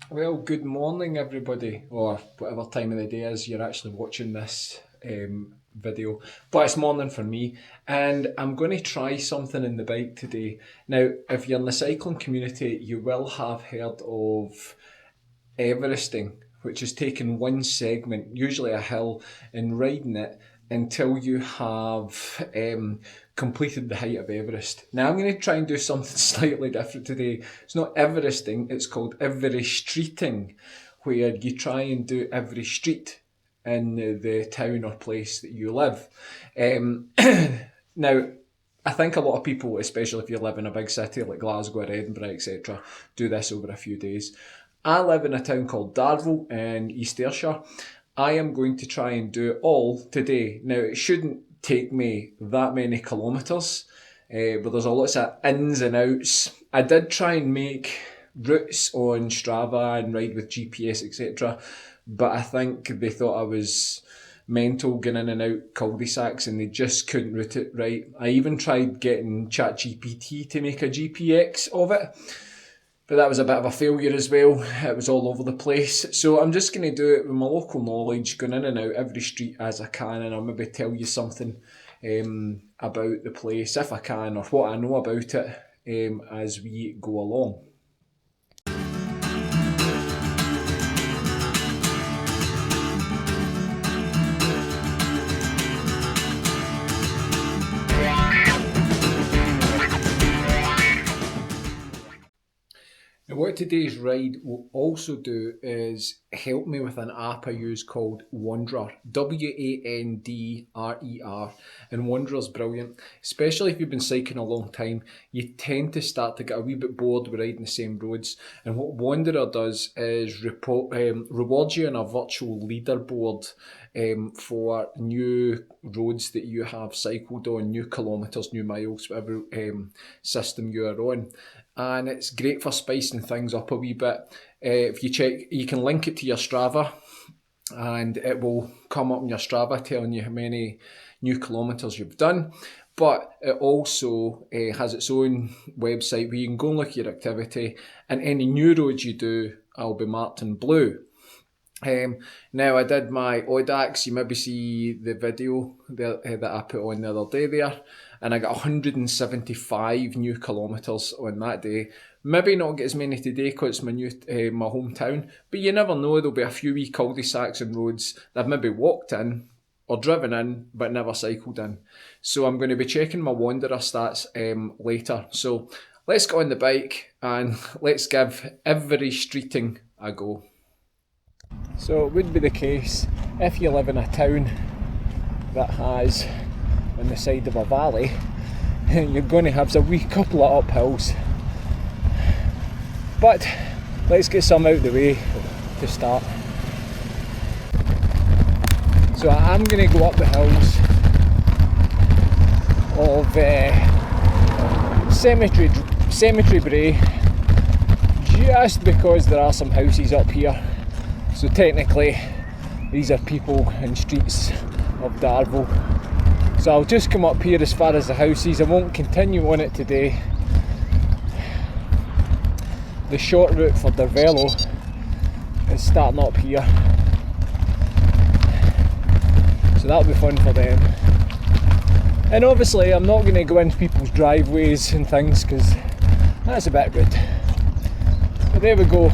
Well, good morning, everybody, or whatever time of the day is you're actually watching this video. But it's morning for me, and I'm going to try something in the bike today. Now, if you're in the cycling community, you will have heard of Everesting, which is taking one segment, usually a hill, and riding it until you have completed the height of Everest. Now I'm going to try and do something slightly different today. It's not Everesting, it's called Everystreeting, where you try and do every street in the town or place that you live. Now, I think a lot of people, especially if you live in a big city like Glasgow or Edinburgh, etc., do this over a few days. I live in a town called Darvel in East Ayrshire. I am going to try and do it all today. Now, it shouldn't take me that many kilometres, but there's a lots of ins and outs. I did try and make routes on Strava and ride with GPS, etc., but I think they thought I was mental going in and out cul-de-sacs and they just couldn't route it right. I even tried getting ChatGPT to make a GPX of it, but that was a bit of a failure as well. It was all over the place. So I'm just going to do it with my local knowledge, going in and out every street as I can, and I'll maybe tell you something about the place, if I can, or what I know about it as we go along. Now, what today's ride will also do is help me with an app I use called Wanderer, Wandrer, and Wanderer's brilliant. Especially if you've been cycling a long time, you tend to start to get a wee bit bored with riding the same roads. And what Wanderer does is rewards you on a virtual leaderboard for new roads that you have cycled on, new kilometres, new miles, whatever system you are on. And it's great for spicing things up a wee bit. If you check, you can link it to your Strava, and it will come up in your Strava telling you how many new kilometres you've done. But it also has its own website where you can go and look at your activity, and any new roads you do will be marked in blue. Now, I did my Audax. You maybe see the video that I put on the other day there, and I got 175 new kilometres on that day. Maybe not get as many today because it's my hometown, but you never know. There'll be a few wee cul-de-sacs and roads that I've maybe walked in or driven in but never cycled in. So I'm going to be checking my Wanderer stats later. So let's get on the bike and let's give Everystreeting a go. So it would be the case if you live in a town that has on the side of a valley, you're going to have a wee couple of uphills. But let's get some out of the way to start. So I'm going to go up the hills of Cemetery Brae, just because there are some houses up here. So technically these are people and streets of Darvel. So I'll just come up here as far as the houses. I won't continue on it today. The short route for Darvel is starting up here. So that'll be fun for them. And obviously I'm not going to go into people's driveways and things because that's a bit rude. But there we go.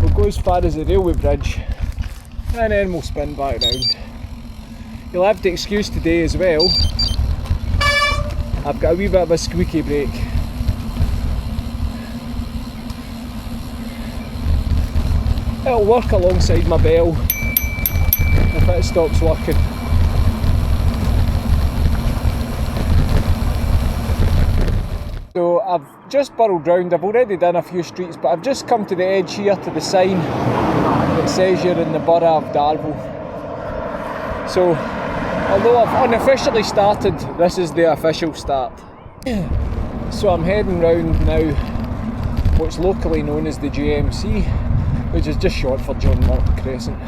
We'll go as far as the railway bridge and then we'll spin back round. You'll have to excuse today as well. I've got a wee bit of a squeaky brake. It'll work alongside my bell if it stops working. So I've just burrowed round. I've already done a few streets, but I've just come to the edge here to the sign that says you're in the borough of Darvel. So although I've unofficially started, this is the official start. So I'm heading round now what's locally known as the JMC, which is just short for John Morton Crescent.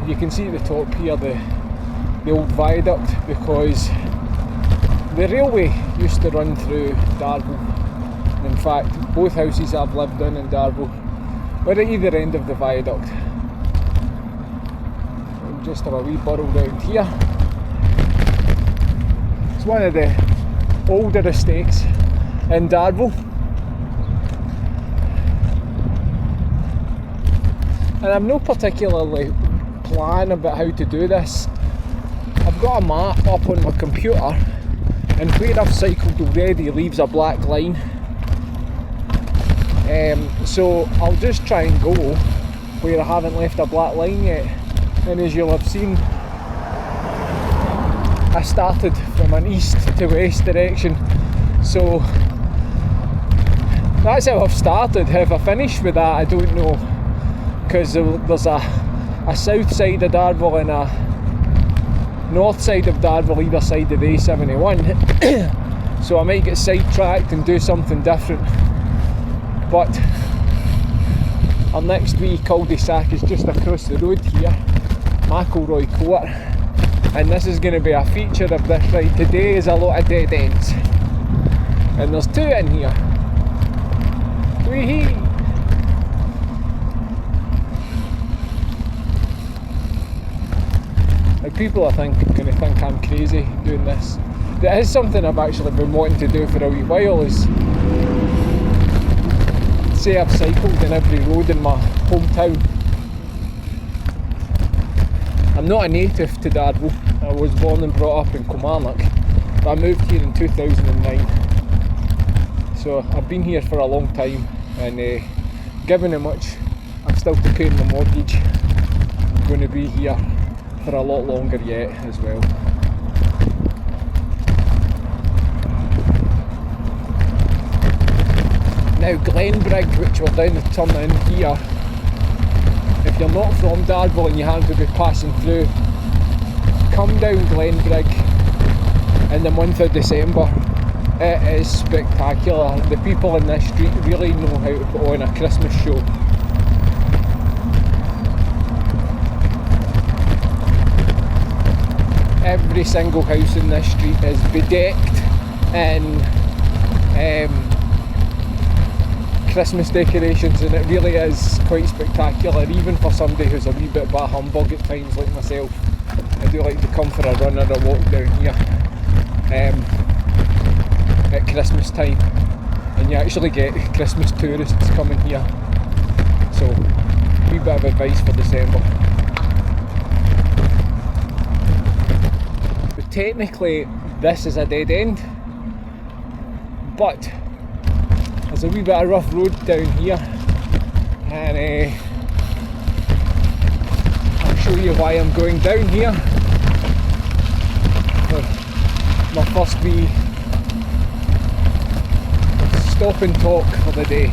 You can see at the top here the old viaduct, because the railway used to run through Darvel. In fact, both houses I've lived in Darvel were at either end of the viaduct. We'll just have a wee burrow round here. It's one of the older estates in Darvel. And I've no particularly plan about how to do this. I've got a map up on my computer, and where I've cycled already leaves a black line. So I'll just try and go where I haven't left a black line yet. And as you'll have seen, I started from an east to west direction. So that's how I've started. How I finish with that, I don't know, because there's a south side of Darvel and a north side of Darvel either side of the A71. So I might get sidetracked and do something different. But our next wee cul-de-sac is just across the road here, McElroy Court, and this is going to be a feature of this ride. Today is a lot of dead ends, and there's two in here. Wee-hee! Like, people are going to think I'm crazy doing this. It is something I've actually been wanting to do for a wee while, is say I've cycled in every road in my hometown. I'm not a native to Darvel. I was born and brought up in Kilmarnock, but I moved here in 2009. So I've been here for a long time, and given how much I'm still to pay my mortgage, I'm going to be here for a lot longer yet as well. Now Glenbrigg, which we're down the turn in here, if you're not from Darvel and you happen to be passing through, come down Glenbrigg in the month of December. It is spectacular. The people in this street really know how to put on a Christmas show. Every single house in this street is bedecked in Christmas decorations, and it really is quite spectacular, even for somebody who's a wee bit bah humbug at times like myself. I do like to come for a run or a walk down here at Christmas time, and you actually get Christmas tourists coming here. So, a wee bit of advice for December. But technically this is a dead end, but there's a wee bit of rough road down here, and I'll show you why I'm going down here. My first wee stop and talk for the day.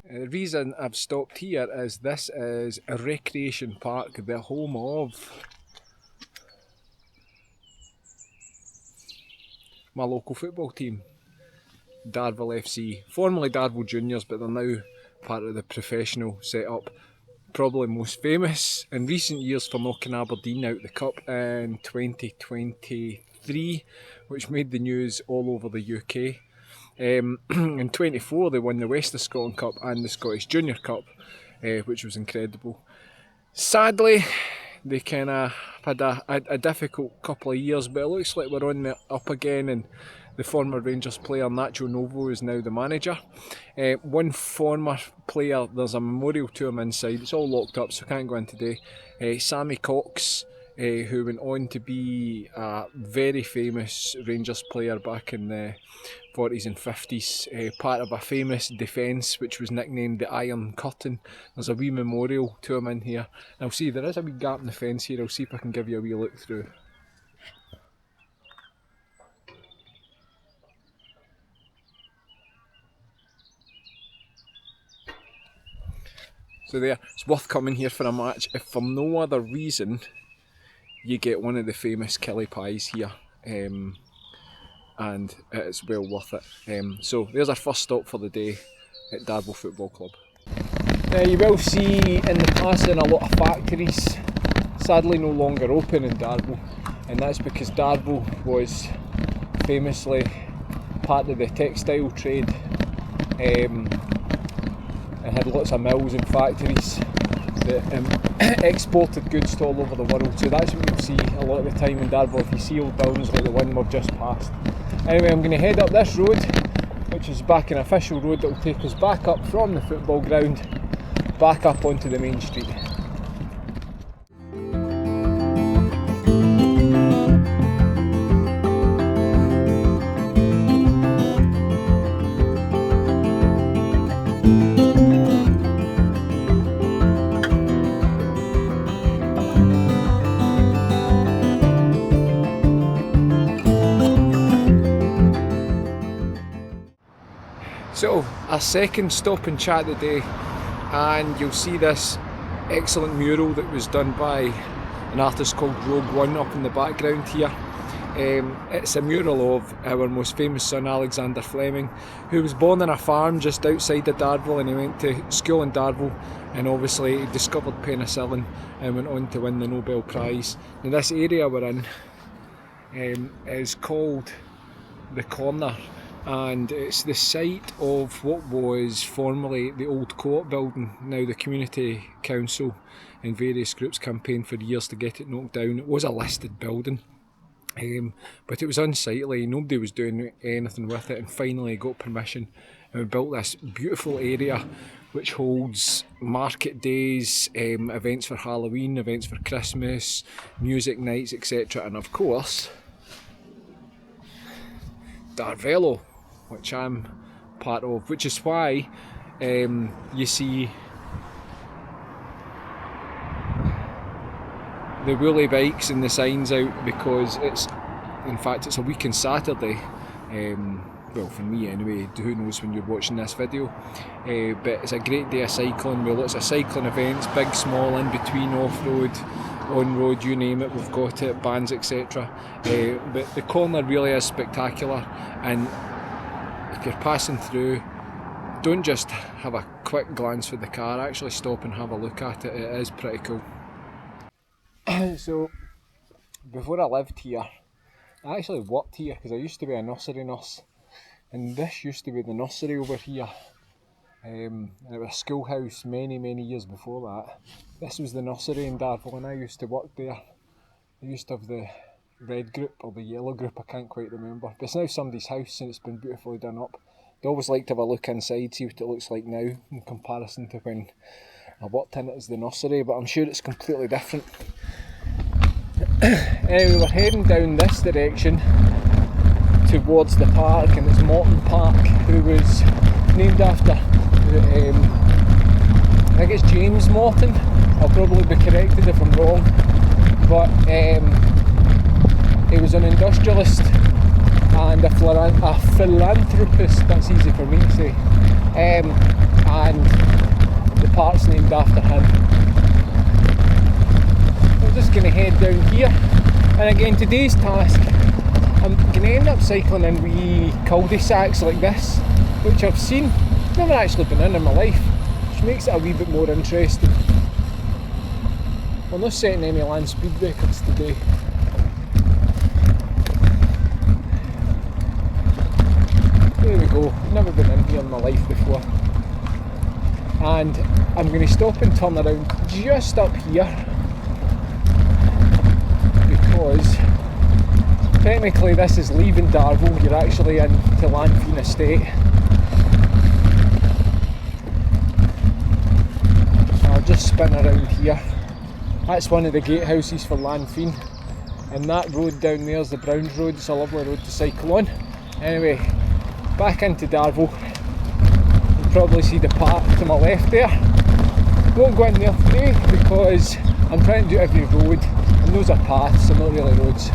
The reason I've stopped here is this is a recreation park, the home of my local football team, Darvel FC, formerly Darvel Juniors, but they're now part of the professional setup. Probably most famous in recent years for knocking Aberdeen out the cup in 2023, which made the news all over the UK. In 24 they won the West of Scotland Cup and the Scottish Junior Cup, which was incredible. Sadly, they kind of had a difficult couple of years, but it looks like we're on the up again, and the former Rangers player Nacho Novo is now the manager. One former player, there's a memorial to him inside, it's all locked up so I can't go in today. Sammy Cox, who went on to be a very famous Rangers player back in the 40s and 50s, part of a famous defence which was nicknamed the Iron Curtain. There's a wee memorial to him in here. I'll see, there is a wee gap in the fence here, I'll see if I can give you a wee look through. So there, it's worth coming here for a match. If for no other reason, you get one of the famous killie pies here. And it's well worth it. So there's our first stop for the day at Darvel Football Club. Now you will see in the past in a lot of factories sadly no longer open in Darvel, and that's because Darvel was famously part of the textile trade and had lots of mills and factories that exported goods to all over the world. So that's what you'll see a lot of the time in Darvel if you see old buildings like the one we've just passed. Anyway, I'm going to head up this road, which is back an official road that will take us back up from the football ground, back up onto the main street. So, our second stop and chat of the day, and you'll see this excellent mural that was done by an artist called Rogue One up in the background here. It's a mural of our most famous son, Alexander Fleming, who was born on a farm just outside of Darvel, and he went to school in Darvel, and obviously he discovered penicillin and went on to win the Nobel Prize. Now this area we're in is called the Corner, and it's the site of what was formerly the old co-op building. Now the community council and various groups campaigned for years to get it knocked down. It was a listed building, but it was unsightly, nobody was doing anything with it, and finally got permission and we built this beautiful area which holds market days, events for Halloween, events for Christmas, music nights, etc. and of course Darvel, which I'm part of, which is why you see the woolly bikes and the signs out, because it's a weekend Saturday. Well, for me anyway, who knows when you're watching this video, but it's a great day of cycling with lots of cycling events, big, small, in between, off-road, on-road, you name it, we've got it, bands, etc. But the corner really is spectacular, and if you're passing through, don't just have a quick glance for the car, actually stop and have a look at it. It is pretty cool. So, before I lived here, I actually worked here because I used to be a nursery nurse, and this used to be the nursery over here. And it was a schoolhouse many years before that. This was the nursery in Darvel, and I used to work there. I used to have the red group or the yellow group, I can't quite remember, but it's now somebody's house and it's been beautifully done up. I always like to have a look inside, see what it looks like now in comparison to when I worked in it as the nursery, but I'm sure it's completely different. Anyway, we're heading down this direction towards the park, and it's Morton Park, who was named after I think it's James Morton. I'll probably be corrected if I'm wrong, but he was an industrialist and a philanthropist, that's easy for me to say, and the park's named after him. I'm just going to head down here, and again today's task, I'm going to end up cycling in wee cul-de-sacs like this, which I've seen, never actually been in my life, which makes it a wee bit more interesting. We're not setting any land speed records today. There we go, never been in here in my life before. And I'm going to stop and turn around just up here, because technically this is leaving Darvel, you're actually into Lanfine Estate. I'll just spin around here. That's one of the gatehouses for Lanfine, and that road down there is the Browns Road. It's a lovely road to cycle on. Anyway, back into Darvel. You'll probably see the park to my left there. Won't go in there today because I'm trying to do every road, and those are paths, they're not really roads.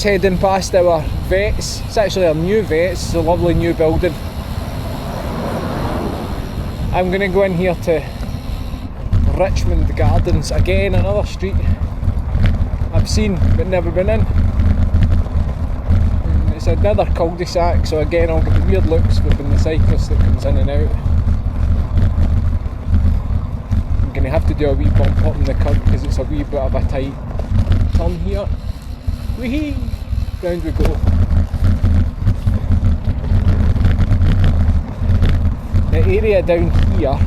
heading past our vets. It's actually our new vets, it's a lovely new building. I'm going to go in here to Richmond Gardens, again another street I've seen but never been in. And it's another cul-de-sac, so again I'll get the weird looks within the cyclist that comes in and out. I'm going to have to do a wee bump up in the curb because it's a wee bit of a tight turn here. Whee! Round we go. The area down here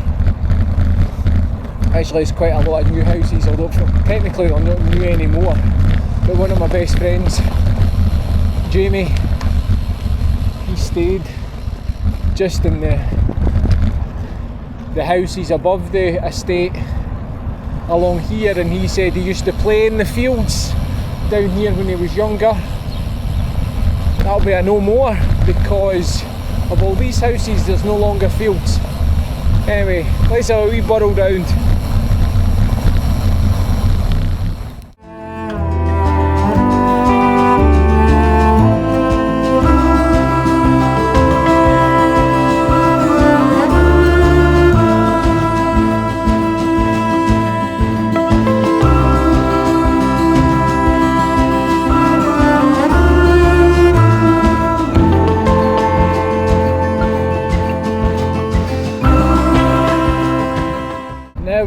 actually is quite a lot of new houses, although technically they're not new anymore. But one of my best friends, Jamie, he stayed just in the houses above the estate along here, and he said he used to play in the fields down here when he was younger. That'll be a no more because of all these houses there's no longer fields. Anyway, let's have a wee burrow round.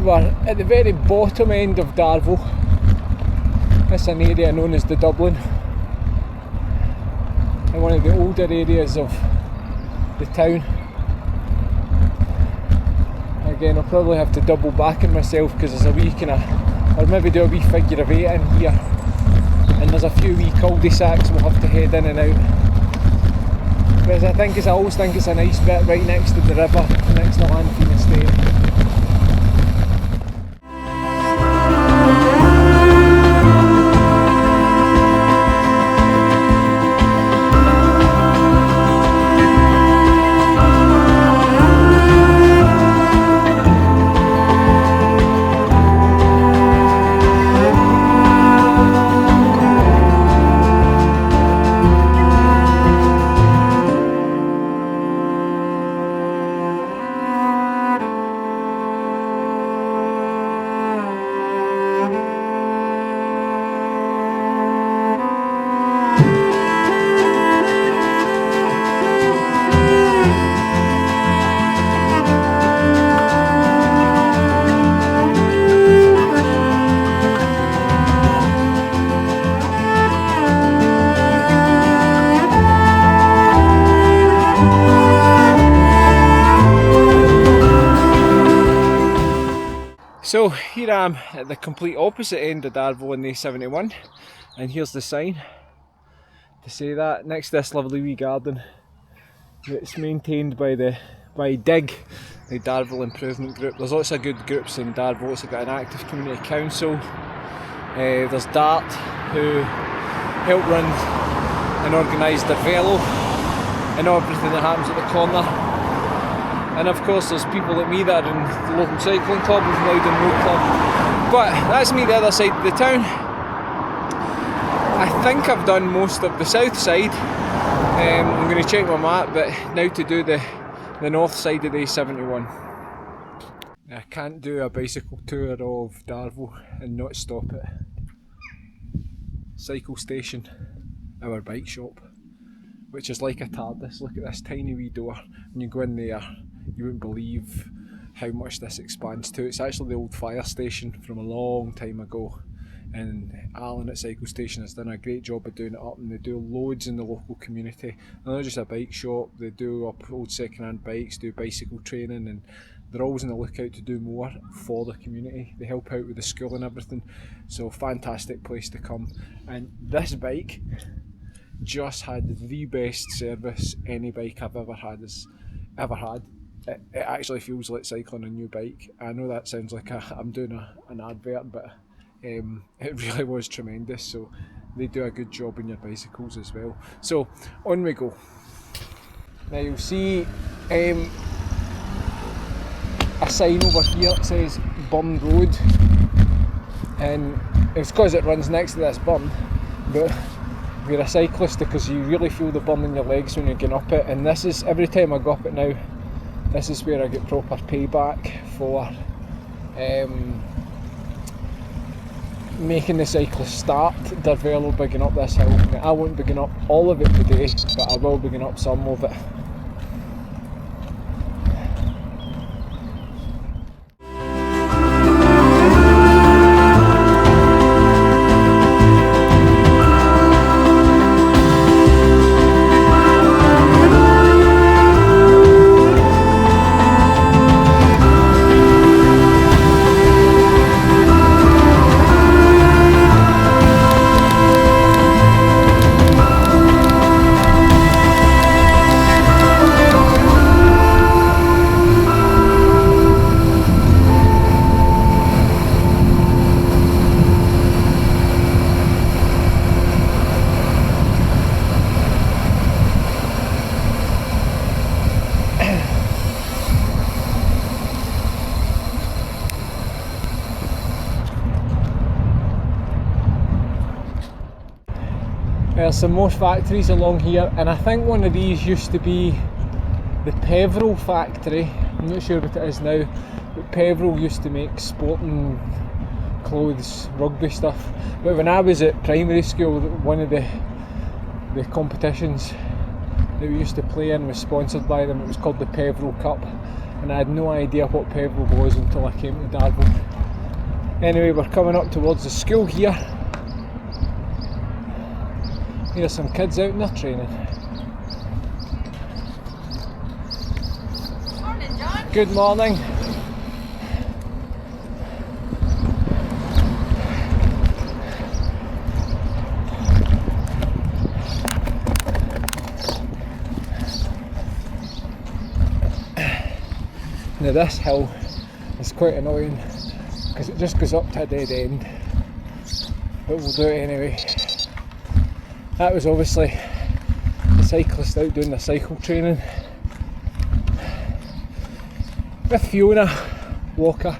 We're at the very bottom end of Darvel. It's an area known as the Dublin, and one of the older areas of the town. Again, I'll probably have to double back on myself because there's a wee kind of, or maybe do a wee figure of 8 in here, and there's a few wee cul-de-sacs we'll have to head in and out. But I always think it's a nice bit right next to the river, next to Lanfine Estate. So here I am at the complete opposite end of Darvel in the A71, and here's the sign to say that, next to this lovely wee garden that's maintained by DIG, the Darvel Improvement Group. There's lots of good groups in Darvel. It's got an active community council. There's DART, who help run and organise Darvel and everything that happens at the corner. And of course there's people like me that are in the local cycling club and the Loudon Road Club. But that's me the other side of the town. I think I've done most of the south side. I'm going to check my map, but now to do the north side of the A71. I can't do a bicycle tour of Darvel and not stop at Cycle Station, our bike shop, which is like a TARDIS. Look at this tiny wee door. When you go in there, you wouldn't believe how much this expands to. It's actually the old fire station from a long time ago, and Alan at Cycle Station has done a great job of doing it up, and they do loads in the local community. They're not just a bike shop, they do up old second-hand bikes, do bicycle training, and they're always on the lookout to do more for the community. They help out with the school and everything, so fantastic place to come. And this bike just had the best service any bike I've ever had. It actually feels like cycling a new bike. I know that sounds like I'm doing an advert, but it really was tremendous. So they do a good job on your bicycles as well. So on we go. Now you'll see a sign over here that says Burn Road, and it's because it runs next to this burn, but you're a cyclist, because you really feel the burn in your legs when you're getting up it. And this is, every time I go up it now, this is where I get proper payback for making the cyclist start. Darvel will be going up this hill. Now, I won't be going up all of it today, but I will be going up some of it. There's some more factories along here, and I think one of these used to be the Peveril factory. I'm not sure what it is now, but Peveril used to make sporting clothes, rugby stuff. But when I was at primary school, one of the competitions that we used to play in was sponsored by them. It was called the Peveril Cup, and I had no idea what Peveril was until I came to Darvel. Anyway, we're coming up towards the school here. Here's some kids out in their training. Morning, John. Good morning. Now this hill is quite annoying because it just goes up to a dead end, but we'll do it anyway. That was obviously the cyclist out doing the cycle training with Fiona Walker,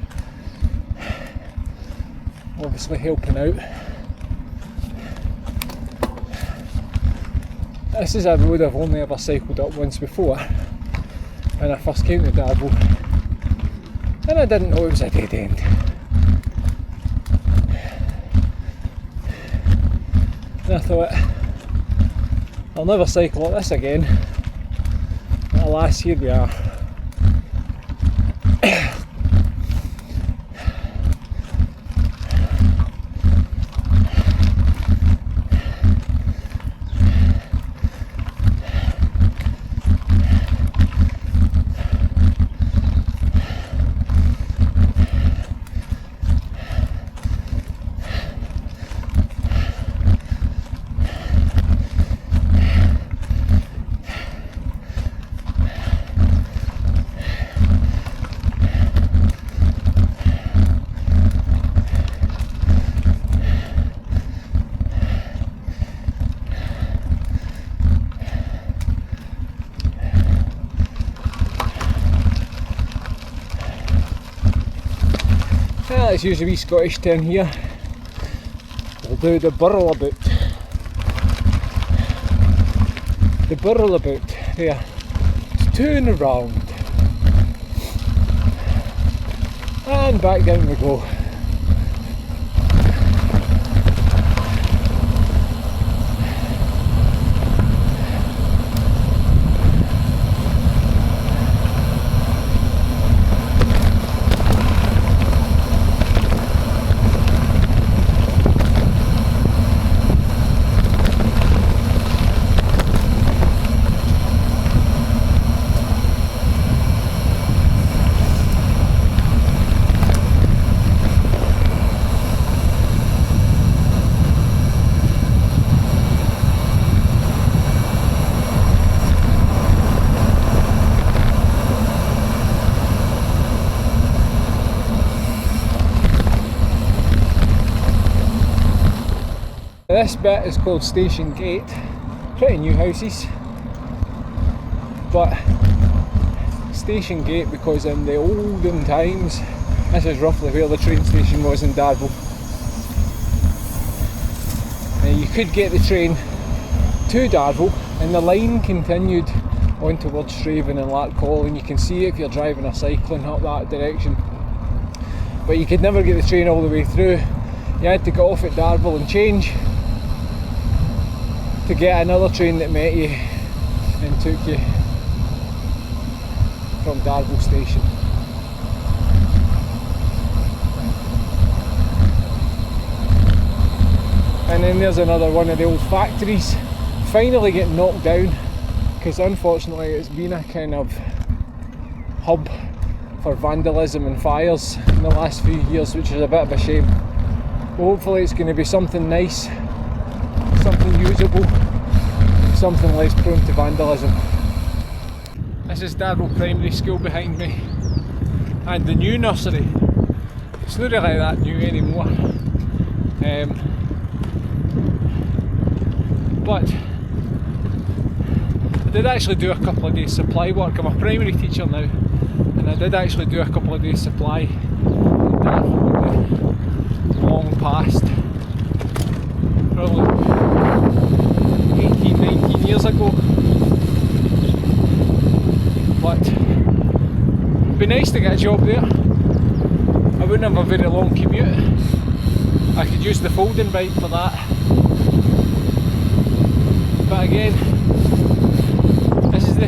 obviously helping out. This is a road I've only ever cycled up once before when I first came to Darvel, and I didn't know it was a dead end. And I thought, I'll never cycle like this again. But alas, here we are. Let's use a wee Scottish turn here. We'll do the burl about. The burl about there. Let's turn around. And back down we go. This bit is called Station Gate. Pretty new houses, but Station Gate because in the olden times, this is roughly where the train station was in Darvel. Now you could get the train to Darvel, and the line continued on towards Straven and Larkhall, and you can see it if you're driving or cycling up that direction. But you could never get the train all the way through. You had to get off at Darvel and change to get another train that met you and took you from Darvel station. And then there's another one of the old factories finally getting knocked down, because unfortunately it's been a kind of hub for vandalism and fires in the last few years, which is a bit of a shame. But hopefully it's going to be something nice, something usable, something less prone to vandalism. This is Darvel Primary School behind me, and the new nursery. It's not really that new anymore, but I did actually do a couple of days supply work. I'm a primary teacher now, and I did actually do a couple of days supply in Darvel long past, probably 18, 19 years ago. But it'd be nice to get a job there. I wouldn't have a very long commute. I could use the folding bike for that. But again, this is the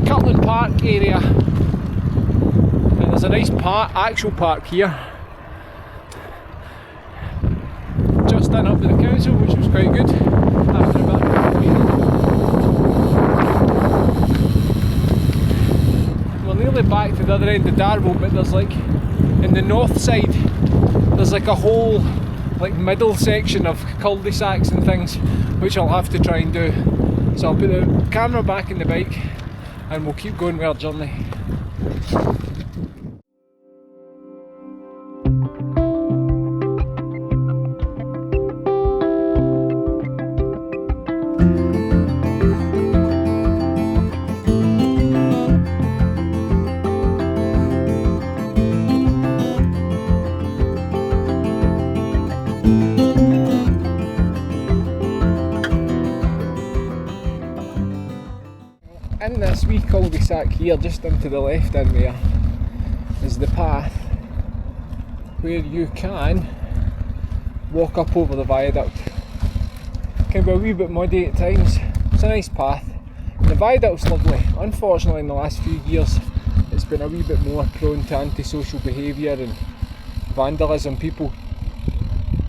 Cutland Park area, and there's a nice actual park here, just done up with the council, which was quite good after a bit of we're nearly back to the other end of Darvel, but there's like, in the north side, there's like a whole like middle section of cul-de-sacs and things, which I'll have to try and do. So I'll put the camera back in the bike and we'll keep going with our journey. In this wee cul-de-sac here, just into the left in there, is the path where you can walk up over the viaduct. It can be a wee bit muddy at times. It's a nice path. The viaduct's lovely. Unfortunately, in the last few years, it's been a wee bit more prone to antisocial behaviour and vandalism. People,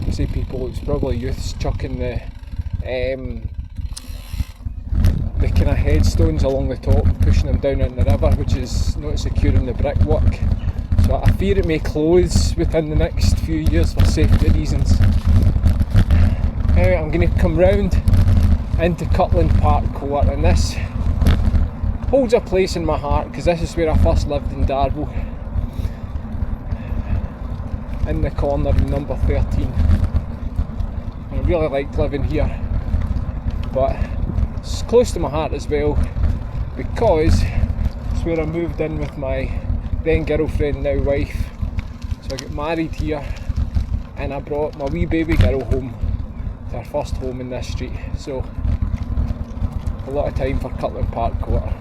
I say people, it's probably youths chucking the kind of headstones along the top and pushing them down in the river, which is not securing the brickwork. So I fear it may close within the next few years for safety reasons. Anyway, I'm going to come round into Cutland Park Court, and this holds a place in my heart because this is where I first lived in Darvel, in the corner in number 13. And I really liked living here, but it's close to my heart as well because it's where I moved in with my then girlfriend, now wife. So I got married here and I brought my wee baby girl home to our first home in this street. So a lot of time for Cutland Park Court.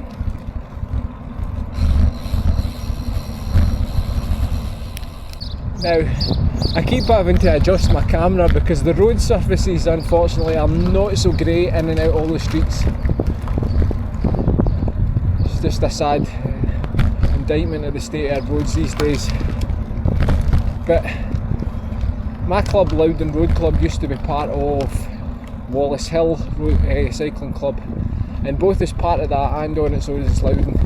Now, I keep having to adjust my camera because the road surfaces unfortunately are not so great in and out all the streets. It's just a sad indictment of the state of our roads these days. But my club, Loudon Road Club, used to be part of Wallace Hill Cycling Club, and both as part of that and on its own as Loudon.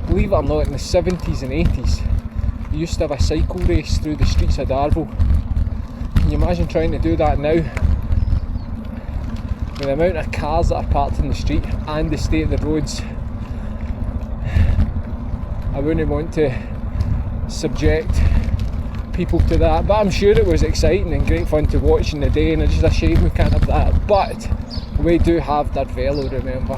Believe it or not, in the 70s and 80s we used to have a cycle race through the streets of Darvel. Can you imagine trying to do that now? With the amount of cars that are parked in the street and the state of the roads, I wouldn't want to subject people to that, but I'm sure it was exciting and great fun to watch in the day, and it's just a shame we can't have that. But we do have Darvel, remember,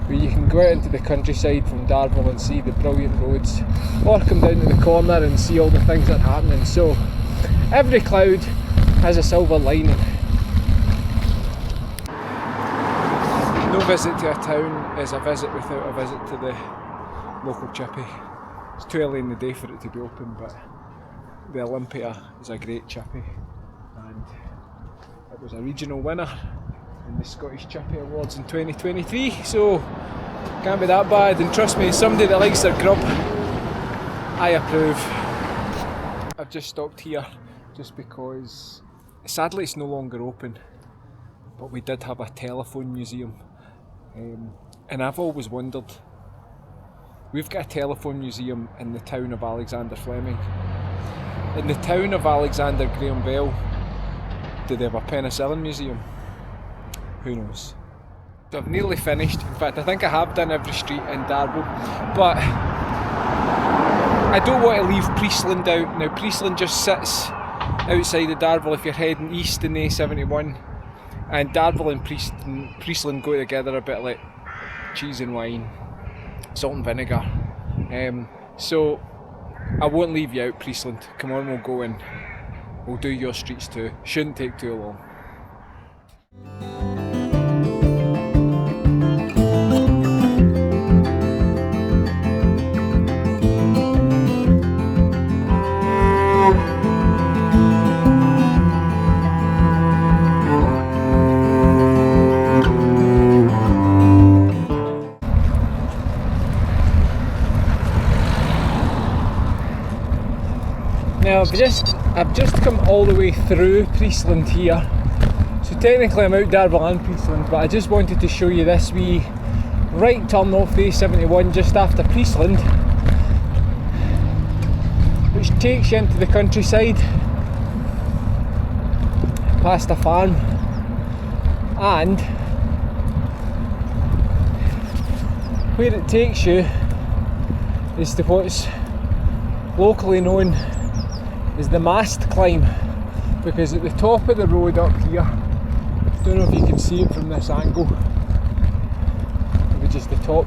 where you can go out into the countryside from Darvel and see the brilliant roads, or come down to the corner and see all the things that are happening. So every cloud has a silver lining. visit to a town is a visit without a visit to the local chippy. It's too early in the day for it to be open, but the Olympia is a great chippy, and it was a regional winner in the Scottish Chippy Awards in 2023, so can't be that bad. And trust me, as somebody that likes their grub, I approve. I've just stopped here just because sadly it's no longer open, but we did have a telephone museum, and I've always wondered, we've got a telephone museum in the town of Alexander Fleming. In the town of Alexander Graham Bell, do they have a penicillin museum? Who knows? So I've nearly finished. In fact, I think I have done every street in Darvel, but I don't want to leave Priestland out. Now, Priestland just sits outside of Darvel if you're heading east in the A71, and Darvel and Priestland go together a bit like cheese and wine, salt and vinegar. So I won't leave you out, Priestland. Come on, we'll go in. We'll do your streets too. Shouldn't take too long. Now I've just come all the way through Priestland here, so technically I'm out Darvel and Priestland, but I just wanted to show you this wee right turn off the A71 just after Priestland, which takes you into the countryside past a farm, and where it takes you is to what's locally known is the mast climb, because at the top of the road up here, don't know if you can see it from this angle, maybe just the top,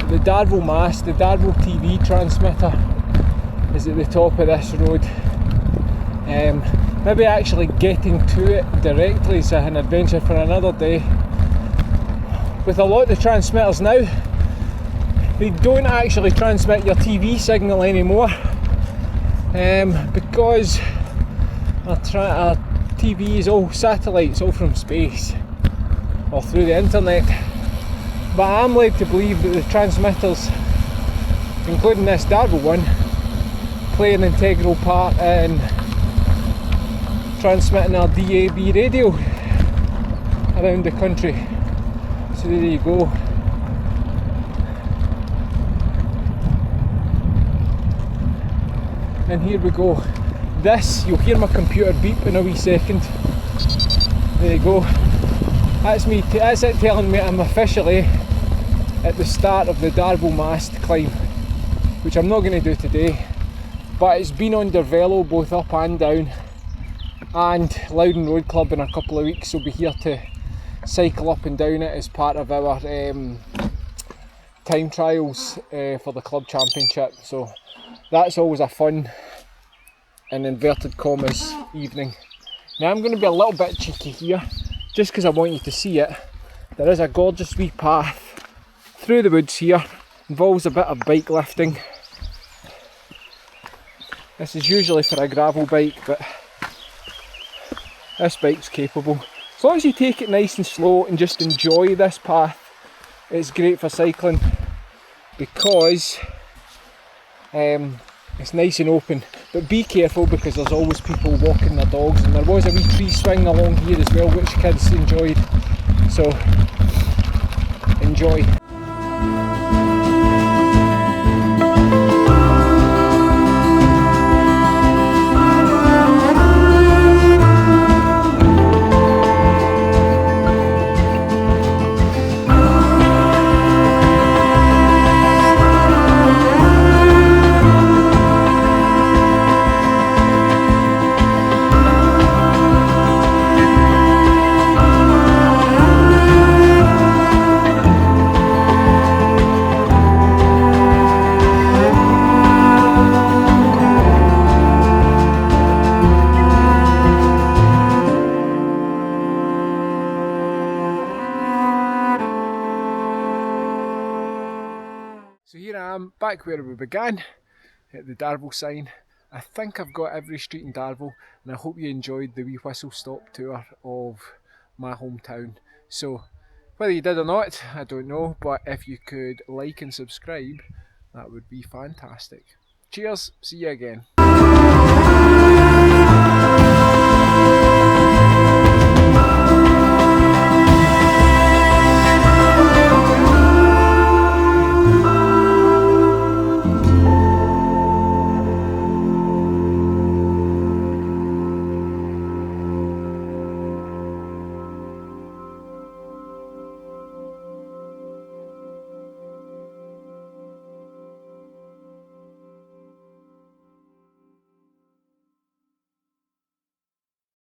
the Darvel mast, the Darvel TV transmitter is at the top of this road. Maybe actually getting to it directly is an adventure for another day. With a lot of the transmitters now, they don't actually transmit your TV signal anymore, because our TV is all satellites, all from space or through the internet. But I'm led to believe that the transmitters, including this Darvel one, play an integral part in transmitting our DAB radio around the country. So there you go. And here we go. This, you'll hear my computer beep in a wee second. There you go. That's me. That's it telling me I'm officially at the start of the Darvel mast climb, which I'm not going to do today. But it's been on Darvel both up and down, and Loudon Road Club in a couple of weeks. We'll be here to cycle up and down it as part of our time trials for the club championship. So that's always a fun, in inverted commas, evening. Now I'm going to be a little bit cheeky here, just because I want you to see it. There is a gorgeous wee path through the woods here, involves a bit of bike lifting. This is usually for a gravel bike, but this bike's capable. As long as you take it nice and slow and just enjoy this path, it's great for cycling, because it's nice and open. But be careful, because there's always people walking their dogs, and there was a wee tree swing along here as well, which kids enjoyed. So enjoy. So here I am, back where we began, at the Darvel sign. I think I've got Everystreeting Darvel, and I hope you enjoyed the wee whistle stop tour of my hometown. So, whether you did or not, I don't know, but if you could like and subscribe, that would be fantastic. Cheers, see you again.